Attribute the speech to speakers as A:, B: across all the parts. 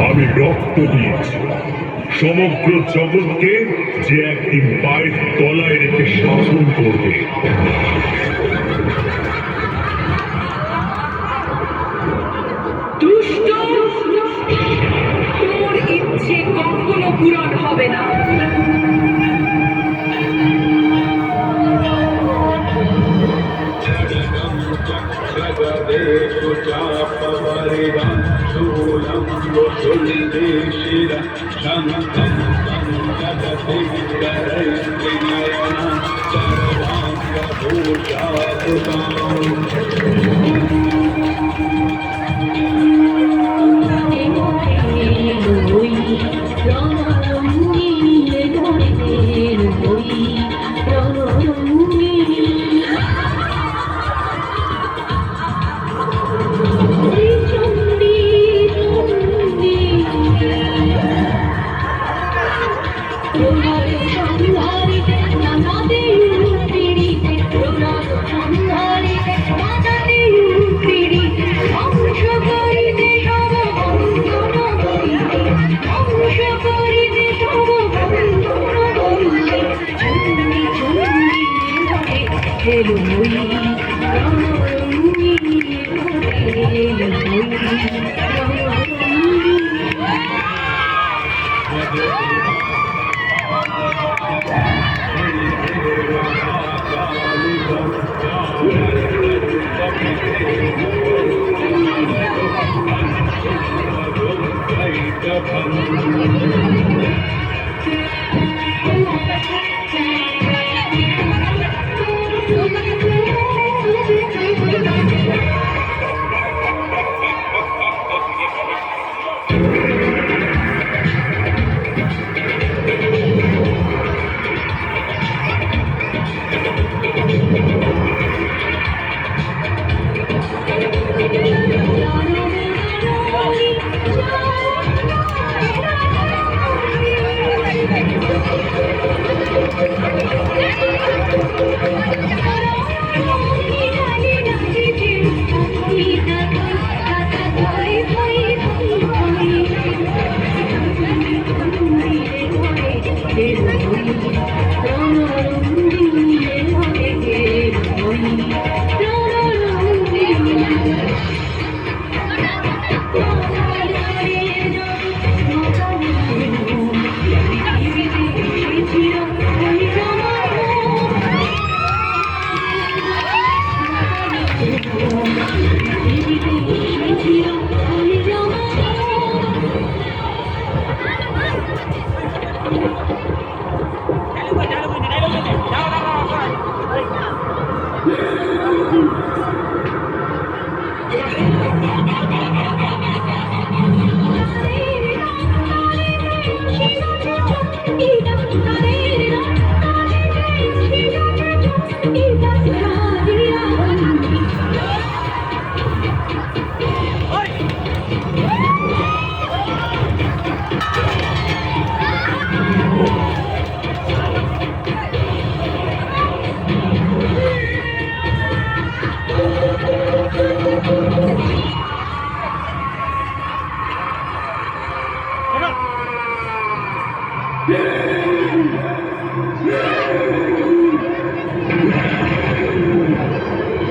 A: আমি রক্ত দিয়েছি সমগ্র জগৎকে, যে একদিন পায়ের তলায় রেখে শাসন করবে।
B: দুষ্ট, তোর ইচ্ছে কখনো পূরণ হবে না।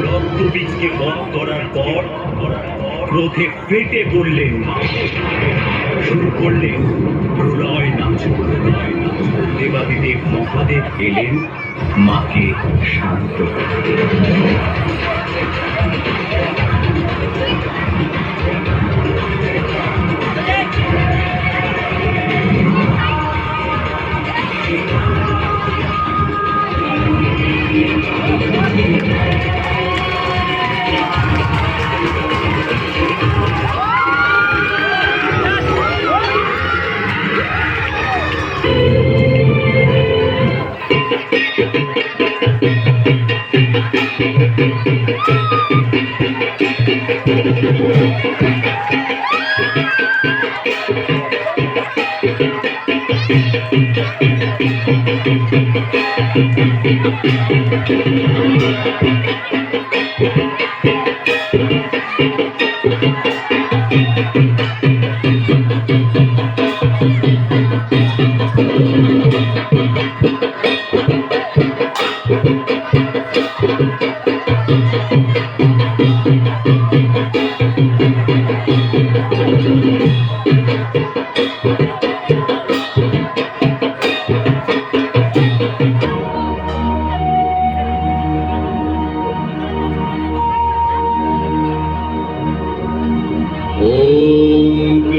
A: রক্তবীজকে বধ করার পর ক্রোধে ফেটে পড়লেন, শুরু করলেন প্রলয় নাচ। দেবাদিদেব মহাদেব এলেন মাকে শান্ত করতে।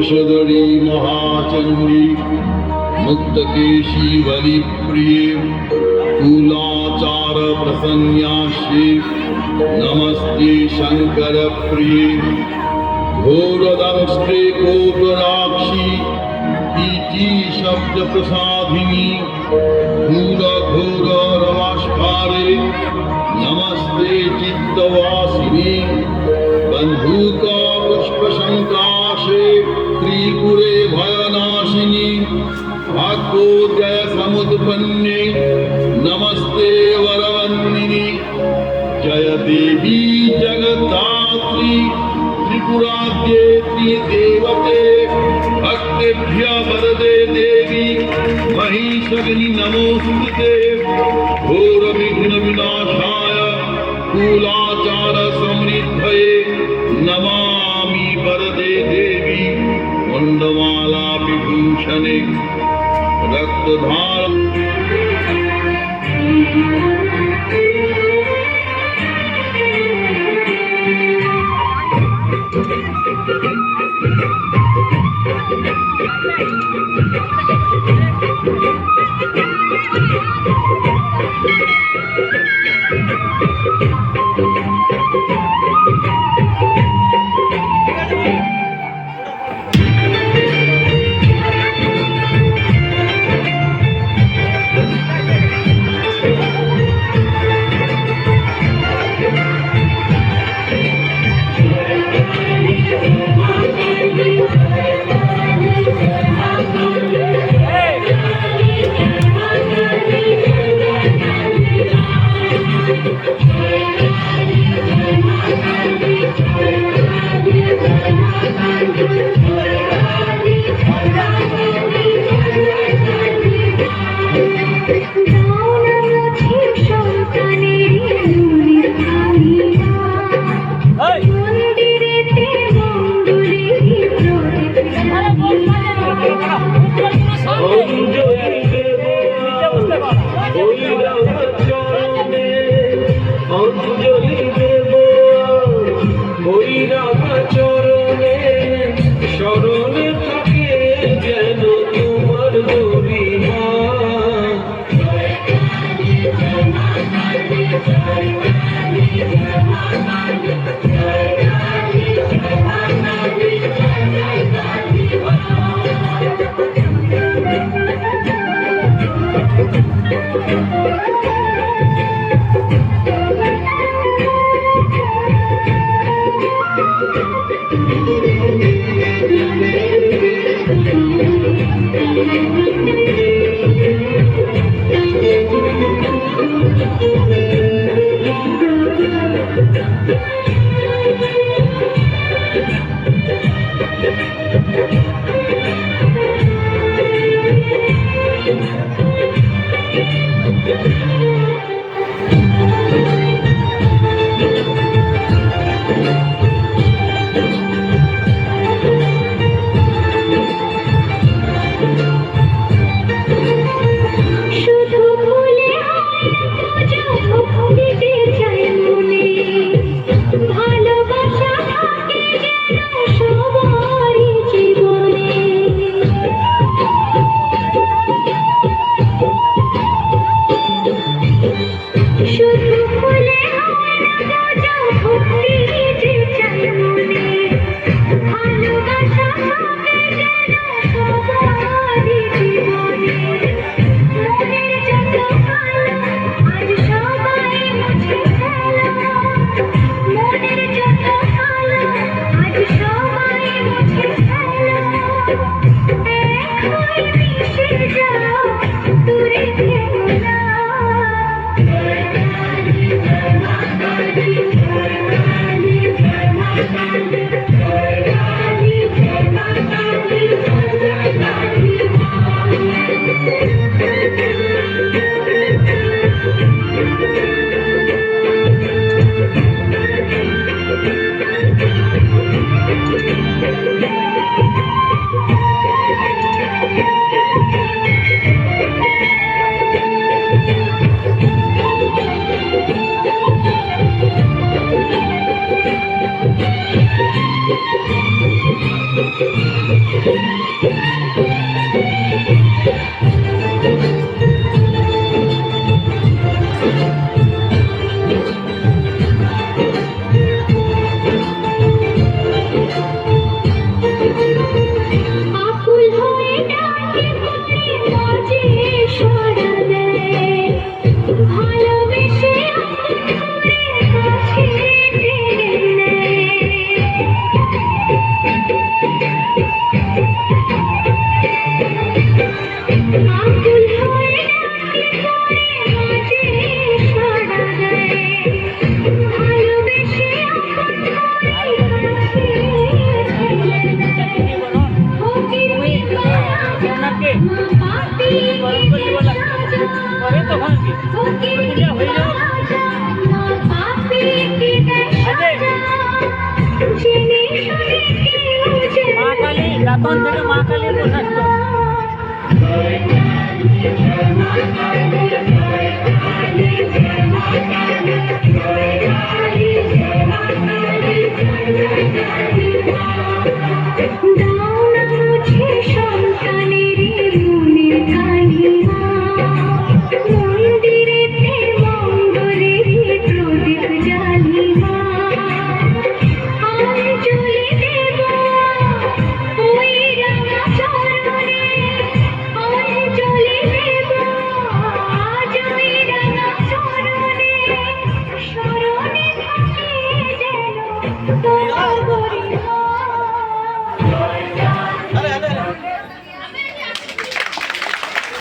C: कृषधरी महाचंडी मुक्तकेशी वलिप्रिये कुलाचार प्रसन्याशी नमस्ते शंकर प्रिये घोरदंष्ट्रे कोटराक्षी इति शब्द प्रसादिनी घोर घोर रमास्कारे नमस्ते चित्तवासिनी बंधुका पुष्प संकाशे त्रिपुरे भयनाशिनी भाग्योदय समुत्पन्ने नमस्ते वरवन्दिनी जय देवी जगद्धात्री त्रिपुराद्येति देवते भक्तेभ्य वरदे देवी महिषग्नि नमोस्तुते घोर विघ्न विनाशाय कुलाचार समृद्धये नमामि वरदे देवी मुंडमाला विभूषणे रक्तधार
D: সাড়া দেয় ভালোবেসে আপন করে কাছে টেনে নেয় আকুল হয়ে ডাকে পরে মাঝে সাড়া দেয় ভালোবেসে আপন করে কাছে টেনে নেয় ফকির পাপি ফকির পাপি কি সাজা জেনে শুনে কেউ যে
E: মা কালী দাঁতন থেকে মা কালীর পোশাক তো
D: দাও না মুছে সন্তানের মনে কালিমা মন্দিরেতে মঙ্গলের প্রদীপ জ্বালিমা অঞ্জলি দেব ওই রাঙা চরণে অঞ্জলি দেব আজ ওই রাঙা চরণে স্মরণে থাকে যেন তোমার গরিমা